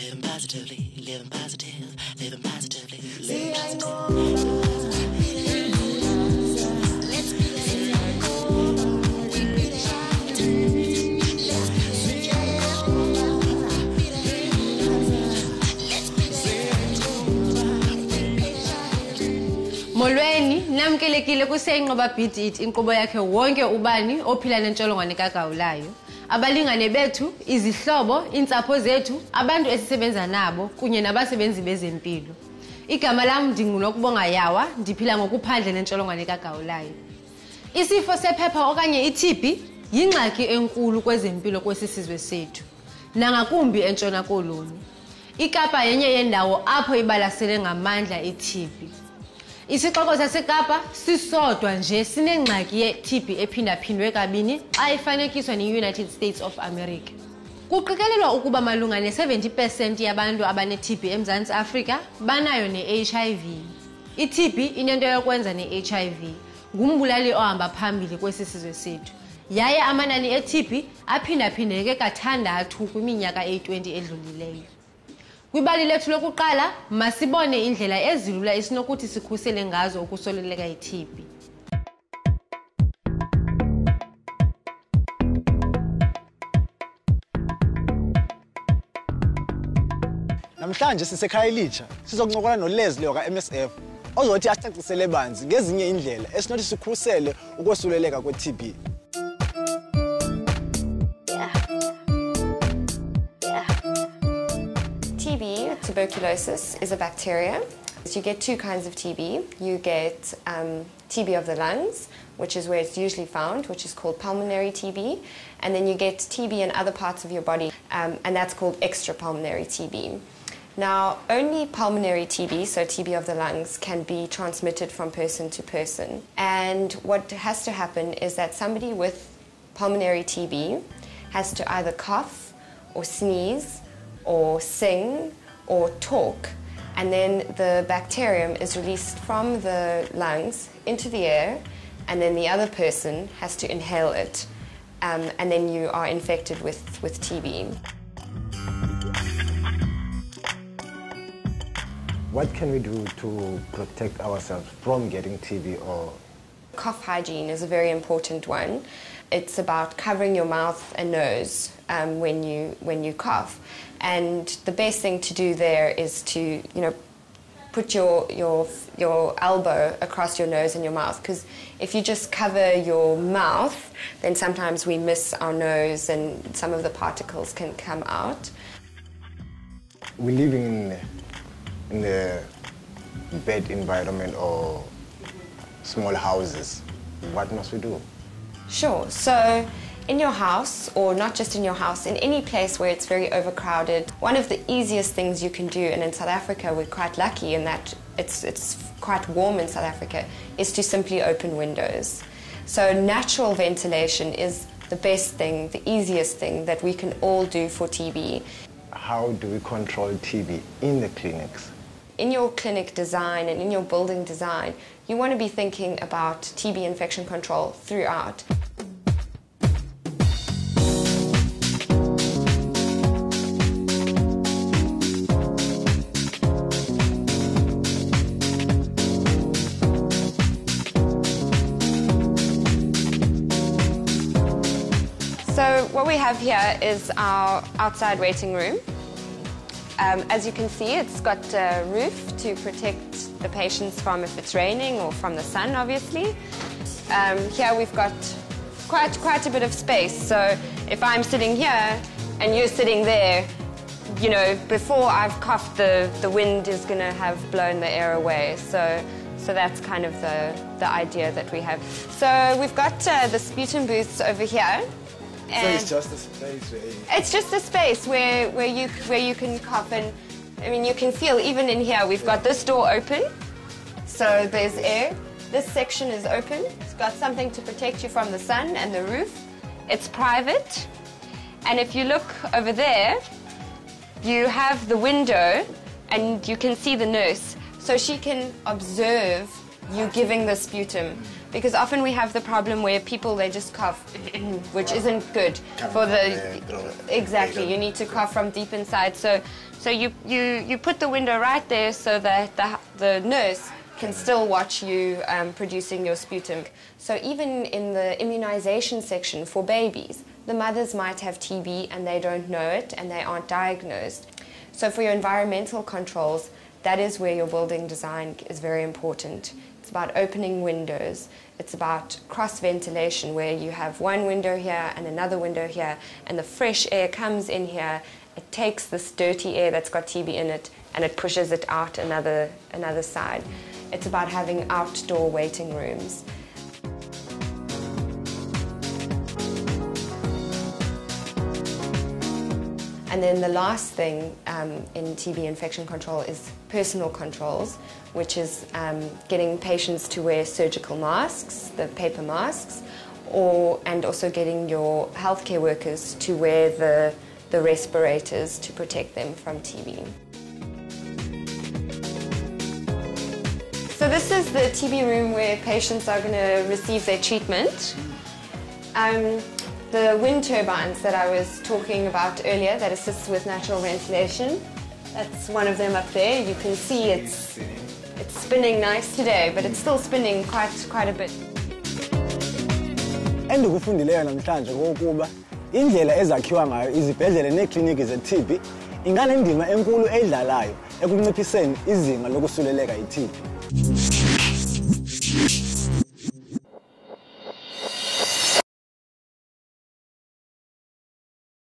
living positively, living positive, living positively, living positive. Molweni, namkelekile kuSiyayinqoba beat it inkqubo yakhe wonke ubani ophila nentsholongwane kagawulayo. Abalingane bethu, izihlobo, iintsapho zethu, abantu esisebenza nabo kunye nabasebenzi bezempilo. Igama lam ndingunokubonga Yawa, ndiphila ngokuphandle nentsholongwane kagawulayo. Isifo sephepha okanye iTB yingxaki enkulu kwezempilo kwesisizwe sethu, nangakumbi eNtshona Koloni. iKapa yenye yendawo apho ibalasele ngamandla iTB. Isixoko saseKapa sisodwa nje sinengxaki ye-TB ephindaphindwe kabini xa ifanekiswa ne-United States of America. Kuqikelelwa ukuba malunga ne-70% yabantu abane-TB eMzantsi Afrika banayo ne-HIV. I-TB inento yokwenza ne-HIV, ngumbulali ohamba phambili kwesisizwe sethu. Yaye amanani e-TB aphindaphindeke kathandathu kwiminyaka eyi-20 edlulileyo. Kwibali lethu lokuqala, masibone indlela ezilula esinokuthi sikhusele ngazo ukusoleleka yi-TB. Namhlanje sisekhaya elitsha sizokuncokola noLeslie ka-MSF ozothi asicacisele banzi ngezinye indlela esinothi sikhusele ukwesuleleka kwe-TB. TB, tuberculosis, is a bacteria. You get two kinds of TB. You get TB of the lungs, which is where it's usually found, which is called pulmonary TB. And then you get TB in other parts of your body, and that's called extrapulmonary TB. Now, only pulmonary TB, so TB of the lungs, can be transmitted from person to person. And what has to happen is that somebody with pulmonary TB has to either cough or sneeze or sing or talk, and then the bacterium is released from the lungs into the air, and then the other person has to inhale it, and then you are infected with TB. What can we do to protect ourselves from getting TB or... Cough hygiene is a very important one. It's about covering your mouth and nose when you cough. And the best thing to do there is to, put your elbow across your nose and your mouth, because if you just cover your mouth, then sometimes we miss our nose and some of the particles can come out. We're living in a bad environment or small houses. What must we do? Sure. So in your house, or not just in your house, in any place where it's very overcrowded, one of the easiest things you can do, and in South Africa we're quite lucky in that it's quite warm in South Africa, is to simply open windows. So natural ventilation is the best thing, the easiest thing that we can all do for TB. How do we control TB in the clinics? In your clinic design and in your building design, you want to be thinking about TB infection control throughout. So what we have here is our outside waiting room. As you can see, it's got a roof to protect the patients from if it's raining or from the sun, obviously. Here we've got quite a bit of space. So if I'm sitting here and you're sitting there, before I've coughed, the wind is going to have blown the air away. So that's kind of the idea that we have. So we've got the sputum booths over here. So it's just a space where... It's just a space where you can cough, and I mean you can feel even in here we've got this door open, so there's air. This section is open. It's got something to protect you from the sun and the roof. It's private, and if you look over there, you have the window, and you can see the nurse, so she can observe you giving the sputum. Because often we have the problem where people, they just cough, which isn't good for the... Exactly, you need to cough from deep inside. So you put the window right there so that the nurse can still watch you producing your sputum. So even in the immunization section for babies, the mothers might have TB and they don't know it and they aren't diagnosed. So for your environmental controls, that is where your building design is very important. It's about opening windows. It's about cross-ventilation, where you have one window here and another window here, and the fresh air comes in here. It takes this dirty air that's got TB in it, and it pushes it out another side. It's about having outdoor waiting rooms. And then the last thing in TB infection control is personal controls, which is getting patients to wear surgical masks, the paper masks, and also getting your healthcare workers to wear the respirators to protect them from TB. So this is the TB room where patients are going to receive their treatment. The wind turbines that I was talking about earlier that assists with natural ventilation, that's one of them up there. You can see it's spinning nice today, but it's still spinning quite a bit. Endikufundileyo namhlanje kokuba indlela ezakhiwa ngayo izibhedlele neekliniki ze-TB inganendima enkulu eyidlalayo ekunciphiseni izinga lokusuleleka yi-TB.